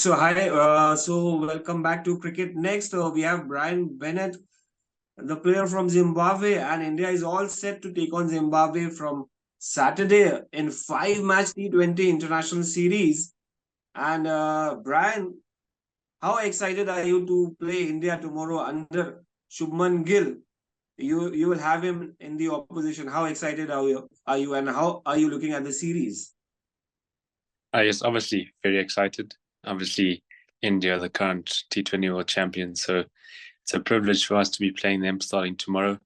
So welcome back to Cricket Next. We have Bennett, the player from Zimbabwe, and India is all set to take on Zimbabwe from Saturday in five-match T20 international series. And Brian, how excited are you to play India tomorrow under Shubman Gill? You will have him in the opposition. How excited are you, and how are you looking at the series? Yes, obviously very excited. Obviously, India, the current T20 World Champion, so it's a privilege for us to be playing them starting tomorrow.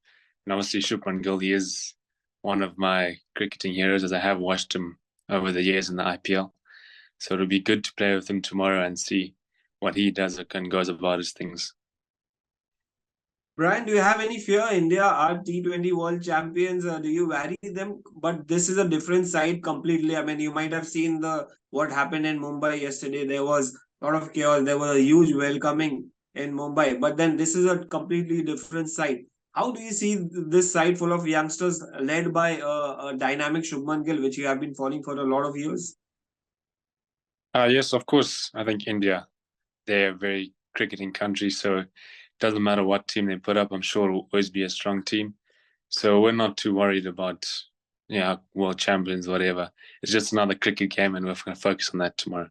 And obviously, Shubman Gill, he is one of my cricketing heroes, as I have watched him over the years in the IPL. So it'll be good to play with him tomorrow and see what he does and goes about his things. Brian, do you have any fear? India are T20 World Champions. Do you worry them? But this is a different side completely. I mean, you might have seen the what happened in Mumbai yesterday. There was a lot of chaos. There was a huge welcoming in Mumbai. But then this is a completely different side. How do you see this side full of youngsters led by a dynamic Shubman Gill, which you have been following for a lot of years? Yes, of course. I think India, they're a very cricketing country, so it doesn't matter what team they put up. I'm sure it'll always be a strong team. So we're not too worried about, world champions, whatever. It's just another cricket game, and we're going to focus on that tomorrow.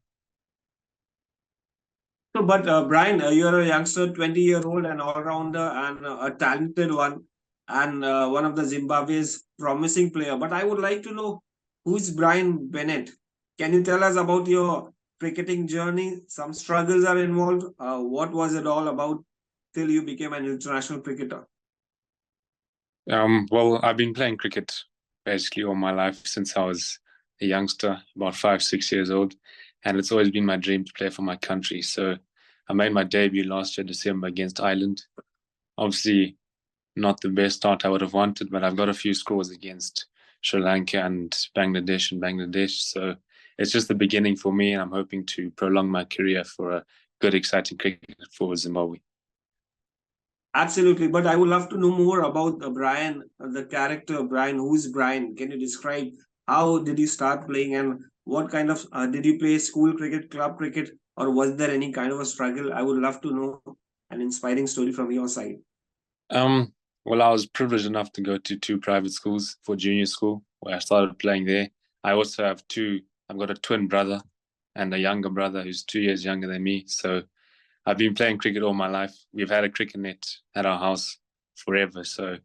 So, but Brian, you're a youngster, 20-year-old, an all-rounder, and a talented one, and one of the Zimbabwe's promising player. But I would like to know who's Brian Bennett. Can you tell us about your cricketing journey? Some struggles are involved. What was it all about till you became an international cricketer? Well, I've been playing cricket basically all my life since I was a youngster, about 5, 6 years old, and it's always been my dream to play for my country. So I made my debut last year, December, against Ireland. Obviously, not the best start I would have wanted, but I've got a few scores against Sri Lanka and Bangladesh. So it's just the beginning for me, and I'm hoping to prolong my career for a good, exciting cricket for Zimbabwe. Absolutely, but I would love to know more about Brian, the character Brian. Who's Brian? Can you describe how did you start playing and what kind of did you play school cricket, club cricket, or was there any kind of a struggle? I would love to know an inspiring story from your side. Well, I was privileged enough to go to two private schools for junior school where I started playing there. I also have I've got a twin brother and a younger brother who's 2 years younger than me. So I've been playing cricket all my life. We've had a cricket net at our house forever. So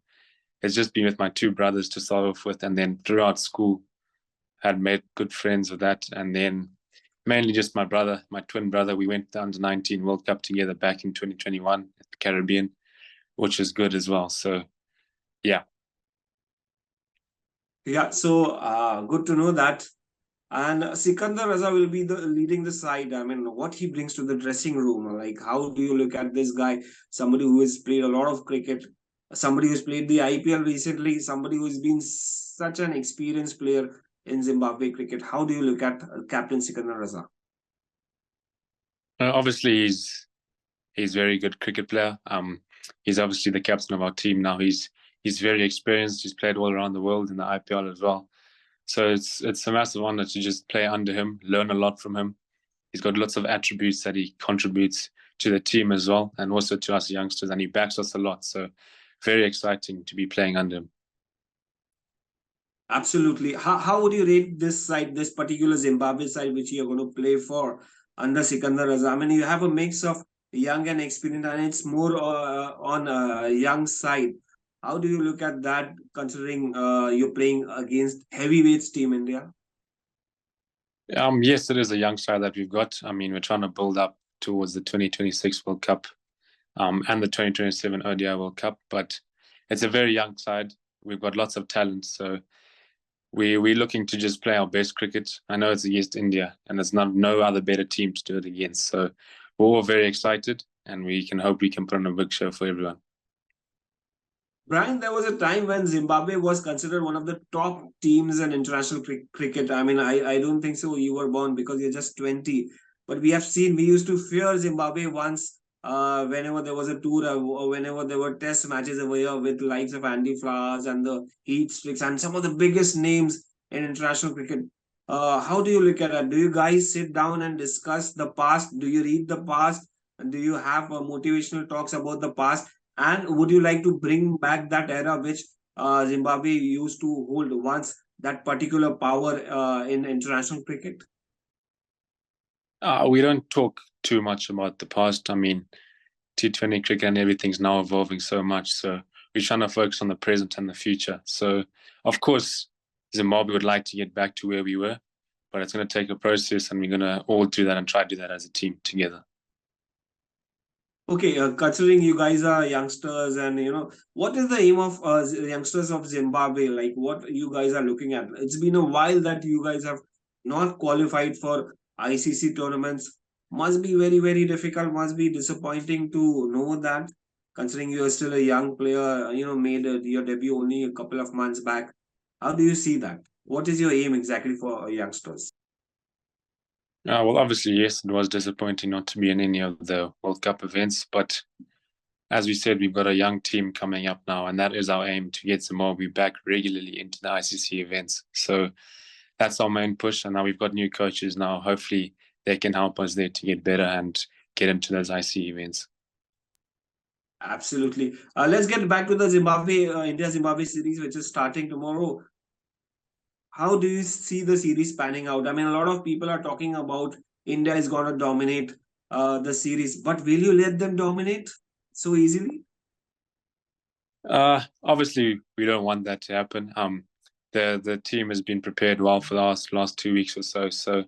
it's just been with my two brothers to start off with. And then throughout school, had made good friends with that. And then mainly just my brother, my twin brother. We went down to 19 World Cup together back in 2021 at the Caribbean, which is good as well. So, yeah. Yeah, so good to know that. And Sikandar Raza will be the leading the side. I mean, what he brings to the dressing room. Like, how do you look at this guy? Somebody who has played a lot of cricket, somebody who's played the IPL recently, somebody who's been such an experienced player in Zimbabwe cricket. How do you look at Captain Sikandar Raza? Obviously, he's a very good cricket player. He's obviously the captain of our team now. He's very experienced. He's played all around the world in the IPL as well. So it's a massive honor to just play under him, learn a lot from him. He's got lots of attributes that he contributes to the team as well, and also to us youngsters, and he backs us a lot. So very exciting to be playing under him. Absolutely. How would you rate this side, this particular Zimbabwe side, which you're going to play for under Sikandar Raza? I mean, you have a mix of young and experienced, and it's more on a young side. How do you look at that, considering you're playing against heavyweights Team India? Yes, it is a young side that we've got. I mean, we're trying to build up towards the 2026 World Cup and the 2027 ODI World Cup, but it's a very young side. We've got lots of talent, so we're looking to just play our best cricket. I know it's against India, and there's no other better team to do it against. So we're all very excited, and we can hope we can put on a big show for everyone. Brian, there was a time when Zimbabwe was considered one of the top teams in international cricket. I mean, I don't think so. You were born because you're just 20. But we have seen, we used to fear Zimbabwe once whenever there was a tour or whenever there were test matches over here with likes of Andy Flowers and the Heat Sticks and some of the biggest names in international cricket. How do you look at it? Do you guys sit down and discuss the past? Do you read the past? And do you have motivational talks about the past? And would you like to bring back that era which Zimbabwe used to hold once that particular power in international cricket? We don't talk too much about the past. I mean, T20 cricket and everything's now evolving so much. So we're trying to focus on the present and the future. So, of course, Zimbabwe would like to get back to where we were, but it's going to take a process, and we're going to all do that and try to do that as a team together. Okay, considering you guys are youngsters, and what is the aim of youngsters of Zimbabwe? Like, what you guys are looking at? It's been a while that you guys have not qualified for ICC tournaments. Must be very, very difficult. Must be disappointing to know that, considering you are still a young player. Made your debut only a couple of months back. How do you see that? What is your aim exactly for youngsters? Well, obviously, yes, it was disappointing not to be in any of the World Cup events. But as we said, we've got a young team coming up now, and that is our aim, to get Zimbabwe back regularly into the ICC events. So that's our main push. And now we've got new coaches now. Hopefully, they can help us there to get better and get into those ICC events. Absolutely. Let's get back to the Zimbabwe India-Zimbabwe series, which is starting tomorrow. How do you see the series panning out? I mean, a lot of people are talking about India is going to dominate the series, but will you let them dominate so easily? Obviously, we don't want that to happen. The team has been prepared well for the last 2 weeks or so. So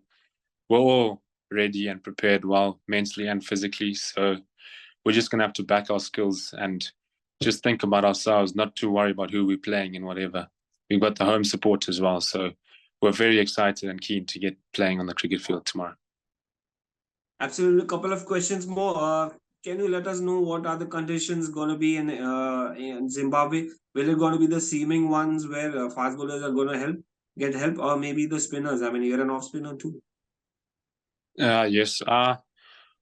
we're all ready and prepared well, mentally and physically. So we're just gonna have to back our skills and just think about ourselves, not to worry about who we're playing and whatever. We've got the home support as well, so we're very excited and keen to get playing on the cricket field tomorrow. Absolutely. A couple of questions more. Can you let us know what are the conditions going to be in Zimbabwe? Will it going to be the seaming ones where fast bowlers are going to get help, or maybe the spinners? I mean, you're an off spinner too. Yes. Well,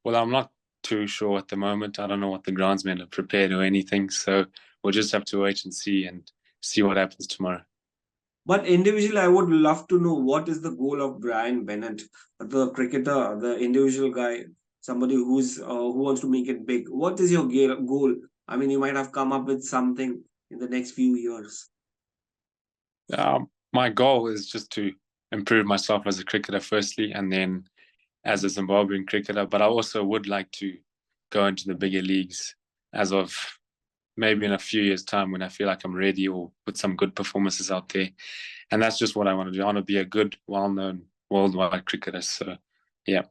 I'm not too sure at the moment. I don't know what the groundsmen have prepared or anything, so we'll just have to wait and see what happens tomorrow. But individually, I would love to know what is the goal of Brian Bennett, the cricketer, the individual guy, somebody who wants to make it big. What is your goal? I mean, you might have come up with something in the next few years. My goal is just to improve myself as a cricketer firstly, and then as a Zimbabwean cricketer. But I also would like to go into the bigger leagues as of maybe in a few years' time, when I feel like I'm ready, or put some good performances out there. And that's just what I want to do. I want to be a good, well-known worldwide cricketer. So, yeah.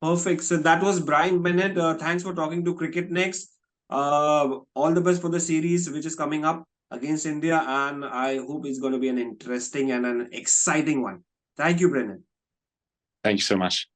Perfect. So that was Brian Bennett. Thanks for talking to CricketNext. All the best for the series which is coming up against India, and I hope it's going to be an interesting and an exciting one. Thank you, Brennan. Thank you so much.